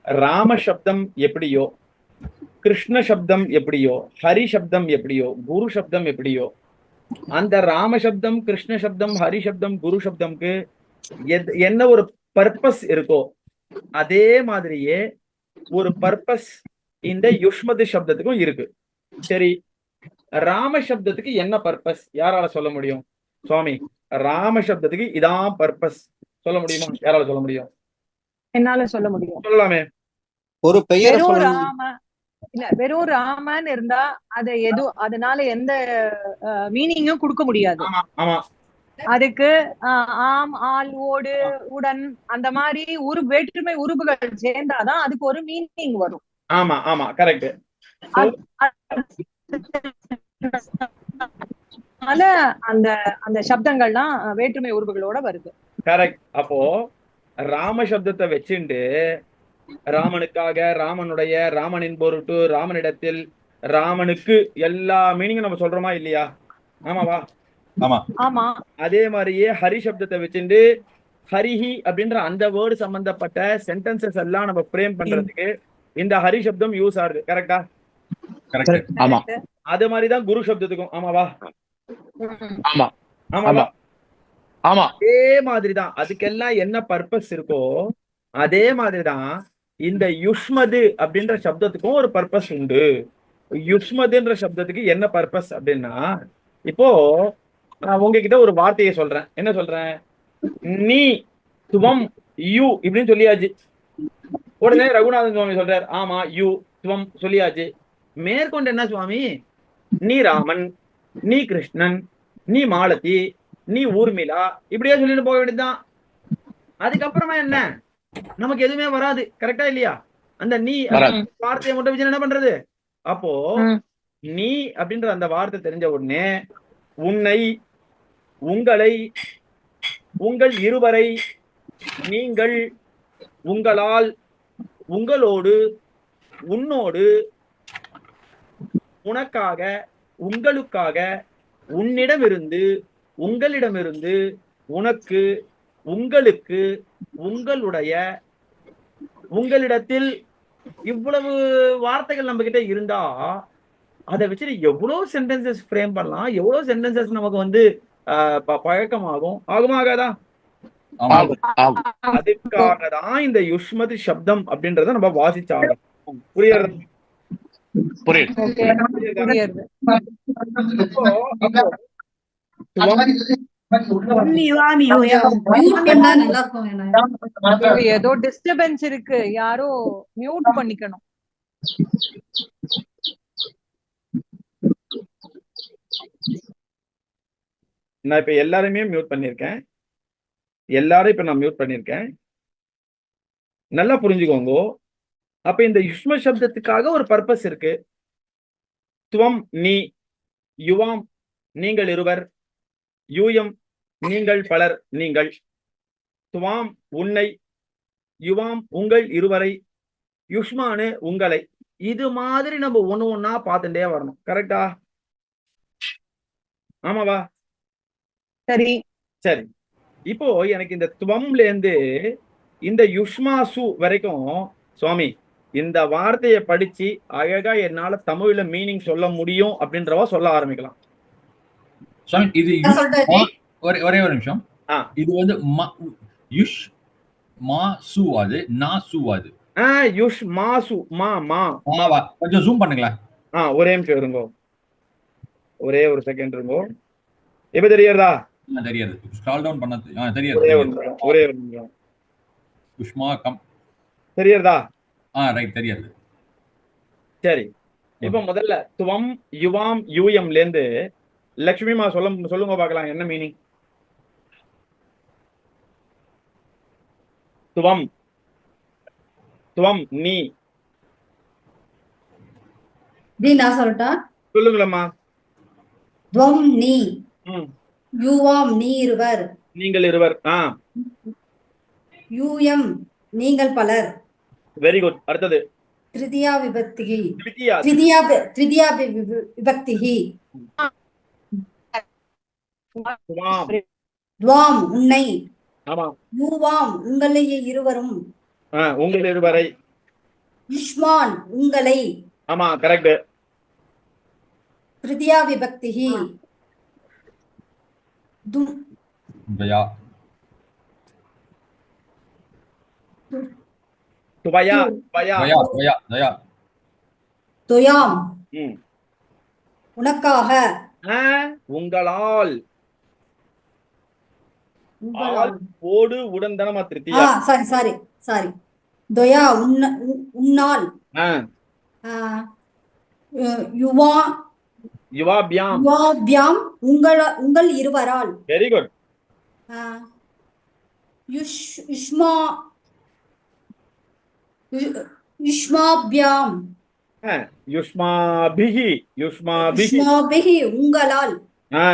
ராம சப்தம் எப்படியோ, கிருஷ்ண சப்தம் எப்படியோ, ஹரி சப்தம் எப்படியோ, குரு சப்தம் எப்படியோ, அந்த ராம சப்தம், கிருஷ்ண சப்தம், ஹரி சப்தம், குரு சப்தம்க்கு என்ன ஒரு பர்பஸ் இருக்கோ அதே மாதிரியே ஒரு பர்பஸ் இந்த யுஷ்மது சப்தத்துக்கும் இருக்கு. சரி, ராம சப்தத்துக்கு என்ன பர்பஸ் யாரால சொல்ல முடியும்? சுவாமி, ராம சப்தத்துக்கு இதான் பர்பஸ் சொல்ல முடியுமா? யாரால சொல்ல முடியும்? என்னால சொல்ல முடியும். சொல்லலாமே. ஒரு பெயர் வெறும் ராம இல்ல, வெறும் ராமன் இருந்தா அதனால எந்த மீனிங்கும் கொடுக்க முடியாது. ஆமா, அதுக்கு ஆம், ஆல், ஓடு, உடன் அந்த மாதிரி வேற்றுமை உருபுகள் சேர்ந்தாதான் அதுக்கு ஒரு மீனிங் வரும். ஆமா ஆமா, கரெக்ட். அந்த அந்த சப்தங்கள்லாம் வேற்றுமை உருபுகளோட வருது. கரெக்ட். அப்போ ராம சப்தத்தை வச்சுண்டு ராமனுக்காக, ராமனுடைய, ராமனின் பொருட்டு, ராமனிடத்தில், ராமனுக்கு எல்லா மீனிங்கும் நம்ம சொல்றோமா இல்லையா? ஆமாவா? ஆமா ஆமா. அதே மாதிரியே ஹரி சப்தத்தை வச்சுட்டு ஹரிஹி அப்படின்ற அந்த வேர்டு சம்பந்தப்பட்ட சென்டென்சஸ் எல்லாம் நம்ம பிரேம் பண்றதுக்கு இந்த ஹரி சப்தம் யூஸ் ஆகுது. கரெக்டா? ஆமா. அது மாதிரிதான் குரு சப்தத்துக்கும். ஆமாவா? ஆமா ஆமாவா? ஆமா. அதே மாதிரிதான் அதுக்கெல்லாம் என்ன பர்பஸ் இருக்கோ அதே மாதிரிதான் இந்த யுஷ்மது அப்படின்ற சப்தத்துக்கும் ஒரு பர்பஸ் உண்டு. யுஷ்மதுன்ற சப்தத்துக்கு என்ன பர்பஸ் அப்படின்னா, இப்போ நான் உங்ககிட்ட ஒரு வார்த்தையை சொல்றேன். என்ன சொல்றேன்? நீ, துவம், யூ இப்படின்னு சொல்லியாச்சு. உடனே ரகுநாதன் சுவாமி சொல்றாரு, ஆமா யூ துவம் சொல்லியாச்சு. மேற்கொண்டு என்ன சுவாமி? நீ ராமன், நீ கிருஷ்ணன், நீ மாலதி, நீ ஊர்மிளா இப்படியே சொல்லிட்டு போக வேண்டியதுதான். அதுக்கப்புறமா என்ன? நமக்கு எதுவுமே வராது. கரெக்டா இல்லையா? அந்த நீ வார்த்தையை மட்டும் வச்சு என்ன பண்றது? அப்போ நீ அப்படின்ற அந்த வார்த்தை தெரிஞ்ச உடனே உன்னை, உங்களை, உங்கள் இருவரை, நீங்கள், உங்களால், உங்களோடு, உன்னோடு, உனக்காக, உங்களுக்காக, உன்னிடமிருந்து, உங்களிடமிருந்து, உனக்கு, உங்களுக்கு, உங்களுடைய, உங்களிடத்தில் இவ்வளவு வார்த்தைகள் நம்ம கிட்ட இருந்தா அதை வச்சுட்டு எவ்வளவு சென்டென்சஸ் ஃப்ரேம் பண்ணலாம், எவ்வளவு சென்டென்சஸ் நமக்கு வந்து பழக்கமாகும். ஆகுமா ஆகாதா? அதுக்காக தான் இந்த யுஷ்மதி சப்தம் அப்படின்றத நம்ம வாசிச்சாலும் புரியுறது. ஏதோ டிஸ்டர்பன்ஸ் இருக்கு, யாரோ மியூட் பண்ணிக்கணும். நான் இப்ப எல்லாருமே மியூட் பண்ணிருக்கேன். எல்லாரும் இப்ப நான் மியூட் பண்ணிருக்கேன். நல்லா புரிஞ்சுக்கோங்க. அப்ப இந்த யுஷ்ம சப்தத்துக்காக ஒரு பர்பஸ் இருக்கு. துவம் நீ, யுவாம் நீங்கள் இருவர், யூயம் நீங்கள் பலர் நீங்கள், துவாம் உன்னை, யுவாம் உங்கள் இருவரை, யுஷ்மானு உங்களை. இது மாதிரி நம்ம ஒண்ணு ஒண்ணா பார்த்துட்டே வரணும். கரெக்டா? ஆமாவா? சரி சரி. இப்போ எனக்கு இந்த துவம்ல இருந்து இந்த யுஷ்மாசு வரைக்கும் சுவாமி இந்த வார்த்தையை படிச்சு அழகா என்னால தமிழ்ல மீனிங் சொல்ல முடியும் அப்படின்றவா சொல்ல ஆரம்பிக்கலாம். இது ஒரே ஒரு நிமிஷம். இது வந்து யுஷ் மாசு அது நாசு அது. யுஷ் மாசு மா மா மாவா கொஞ்சம் ஜூம் பண்ணுங்களா? ஒரே நிமிஷம் இருங்கோ, ஒரே ஒரு செகண்ட் இருங்கோ. இப்ப தெரியுறதா? தெரியாது. ஸ்க்ரால் டவுன் பண்ண தெரியாது. ஒரே ஒரு நிமிஷம். உஷ்மா கம் தெரியுறதா? ரைட், தெரியாது. சரி, இப்ப முதல்ல துவம் யுவாம் யூயம்ல இருந்து லட்சுமிமா சொல்லுங்க பார்க்கலாம் என்ன மீனிங்? துவம், துவம் நீ. நான் சொல்லட்டா? சொல்லுங்களம்மா. துவம் நீ, யூவாம் நீ இருவர், நீங்கள் இருவர், யூயம் நீங்கள் பலர். Very good. அடுத்தது த்ரிதியா விபக்திஹி. த்ரிதியா விபக்திஹி. துவாம் உன்னை, ஆமா, யூவாம் உங்களை இருவரும், உங்கள் இருவரை, யுஷ்மான் உங்களை, ஆமா கரெக்ட். திருதியா விபக்திஹி தும் ஜயா துவயா துவயா. ஜயா ஜயா ஜயா துயாம் ம். உனக்காக, ஆ, உங்களால். உங்களால். ஆல் ஓடு உடன் தானமா திருத்தியா. சாரி சாரி சாரி துயா உன்னால், ஆ, யுவா யுவாபியாம். யுவாபியாம் உங்கள் இருவரால், வெரி குட். யுஷ்மா யுஷ்மாபியாம் யுஷ்மாபிஹி யுஷ்மாபிஹி. யுஷ்மாபிஹி உங்களால், ஆ,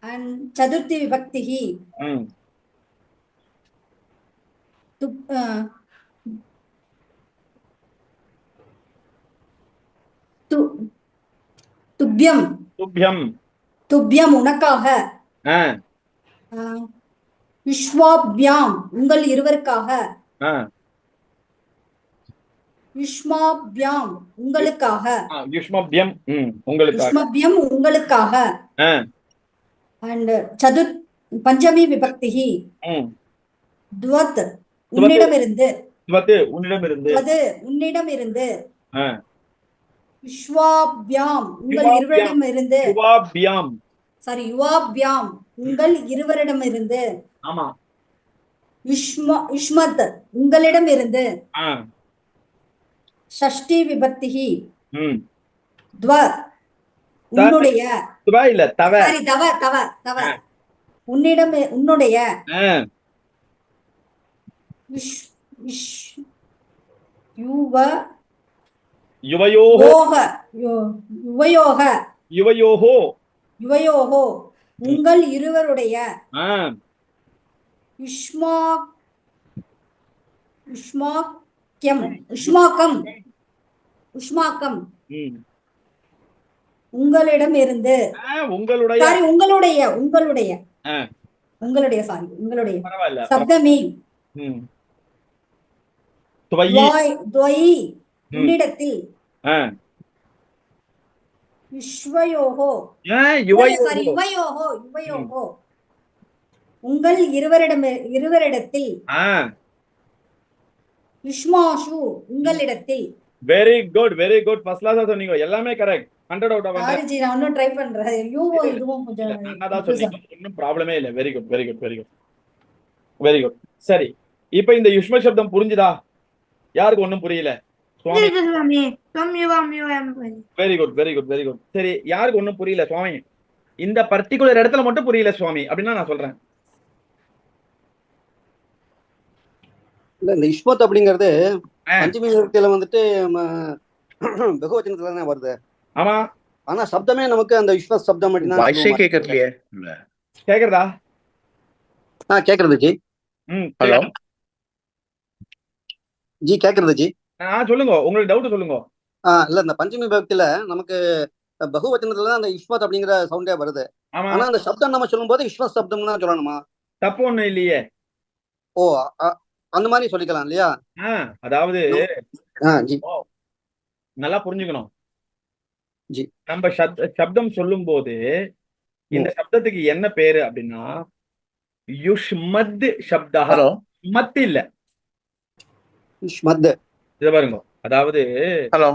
and சதுர்த்தி விபக்திஹி ம். துப்யம் துப்யம். துப்யம் உனக்காக, ஆ, யுஷ்வாபியாம் உங்கள் இருவருக்காக, ஆ, யுஷ்மாபியாம் உங்களுக்காக, யுஷ்மபியம். ம், உங்களுக்காக. யுஷ்மபியம் உங்களுக்காக, ஆ, and பஞ்சமி விபக்திஹி ம். துவத் உன்னிடமிருந்து, துவத்து உன்னிடமிருந்து. துவது உன்னிடமிருந்து, ஆ, யுஷ்வாபியாம் உங்கள் யுவாபியாம். இருவரிடமிருந்து, யுவாபியாம். சாரி யுவாபியாம் உங்கள் இருவரிடமிருந்து, ஆமா. யுஷ்மத் உங்களிடமிருந்து, ஆ, ஷஷ்டி விபக்திஹி ம். துவ உன்னுடைய, துவா இல்ல தவ. சாரி தவ தவ தவ உன்னுடைய, ஆ, யுவ யுவயோஹோ. யோக யுவயோக யுவயோஹோ. யுவயோகோ உங்கள் இருவருடைய, ஆ, யுஷ்மா யுஷ்மாக்கியம் உஷ்மாக்கம் உஷ்மாக்கம் ம். உங்களிடமிருந்து, ஆ, உங்களுடைய. சாரி உங்களுடைய உங்களுடைய ஆ, உங்களுடைய சாரி உங்களுடைய பரவாயில்ல. சப்தமி ம். துவயி. துவயி உன்னிடத்தில், ஆ, யுஷ்வயோகோ யுவயோஹோ. சாரி யுவயோகோ யுவயோகோ உங்கள் இருவரிடத்தில், ஆ, யுஷ்மாஷு உங்களிடத்தில். Very good very good. First கிளாஸா சொன்னீங்க. எல்லாமே கரெக்ட். 100 out of 100. சாரிஜி நான் இன்னும் ட்ரை பண்றேன். யூவோ இதுவும் கொஞ்சம் அதான் சொன்னீங்க. இன்னும் ப்ராப்ளமே இல்ல. Very good very good very good very good. சரி, இப்போ இந்த யுஷ்ம சப்தம் புரிஞ்சுதா? யாருக்கு ஒண்ணும் புரியல? சுவாமி. Very good very good very good. சரி, யாருக்கு ஒண்ணும் புரியல சுவாமி? இந்த பர்டிகுலர் இடத்துல மட்டும் புரியல சுவாமி அப்படின்னா நான் சொல்றேன். இல்ல இந்த யுஷ்மத் அப்படிங்கிறது பஞ்சமி விபக்தியில வந்துட்டு பகுவச்சனத்துல தானே வருது. ஆமா, ஆனா சப்தமே நமக்கு அந்த யுஷ்மத் சப்தம் வாய்ஸே கேட்கலையே. கேக்குறதா? கேக்குறது ஜி. ஹலோ ஜி கேக்குறது ஜி. சொல்லுங்க, உங்களுக்கு டவுட் சொல்லுங்க. இல்ல இந்த பஞ்சமி விபக்தியில நமக்கு பகுவச்சனத்துல தான் அந்த யுஷ்மத் அப்படிங்கிற சவுண்டே வருது. ஆனா அந்த சப்தம் நம்ம சொல்லும் போது யுஷ்மத் சப்தம் தான் சொல்லணுமா? தப்பு ஒண்ணும் இல்லையே. ஓ, அந்த மாதிரி சொல்லிக்கலாம் இல்லையா? அதாவது ஜி நல்லா புரிஞ்சுக்கணும் ஜி. நம்ம சப்தம் சொல்லும் போது இந்த சப்தத்துக்கு என்ன பேரு அப்படின்னா யுஷ்மத் சப்தா. ஹலோ மத் இல்ல, யுஷ்மத். இத பாருங்க. அதாவது ஹலோ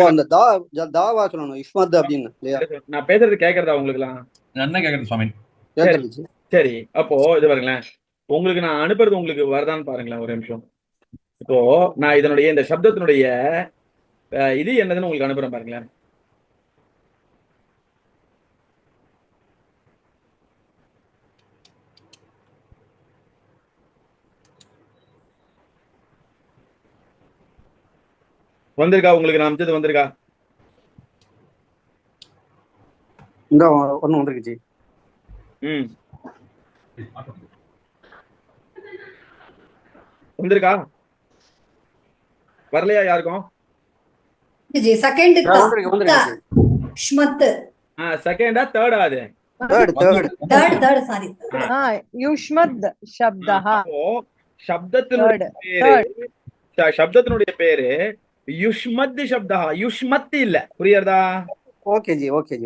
அந்த தாவா சொல்லணும் யுஷ்மத் அப்படின்னு இல்லையா? நான் பேசுறது கேக்குறதா உங்களுக்கு எல்லாம்? என்ன கேக்குறது சுவாமி? கேக்குறது ஜி. சரி, அப்போ இது பாருங்களேன். உங்களுக்கு நான் அனுப்புறது உங்களுக்கு வருதான்னு பாருங்களேன் ஒரு நிமிஷம். இப்போ நான் இதனுடைய இந்த சப்தத்தினுடைய இது என்னதுன்னு உங்களுக்கு அனுப்புறேன் பாருங்களேன். வந்திருக்கா உங்களுக்கு? நான் அனுப்பிச்சது வந்திருக்கா? இங்க ஒண்ணு வந்திருக்கு ஜி. வந்திருக்கா? வரலையா யாருக்கும்? ஜி செகண்ட் யுஷ்மத். செகண்டா தேர்டா? அது தேர்ட் சாரி. யுஷ்மத் சப்தஹ. அப்போ சப்தத்தினுடைய பேரு சப்தத்தினுடைய பேரு யுஷ்மத் சப்தா, யுஷ்மத் இல்ல. புரியுறதா? Okay G, okay G.